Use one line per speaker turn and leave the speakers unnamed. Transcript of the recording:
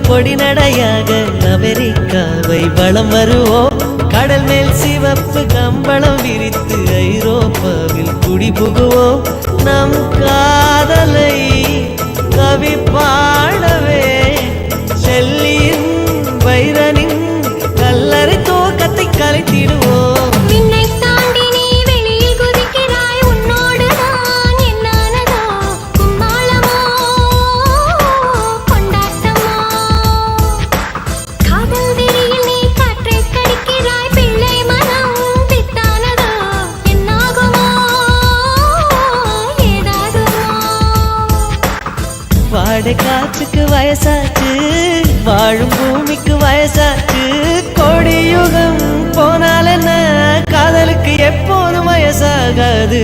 பொடி நடையாக அமெரிக்காவை வலம் வருவோம். கடல் மேல் சிவப்பு கம்பளம் விரித்து ஐரோப்பாவில் குடி புகுவோம். நம் காதலை கவி பாடவே செல்லியின் வைரனின் கல்லறை தோக்கத்தை கலைத்திடுவோம். வாடை காற்றுக்கு வயசாச்சு, வாழும் பூமிக்கு வயசாச்சு. கோடி யுகம் போனால் என்ன, காதலுக்கு எப்போதும் வயசாகாது.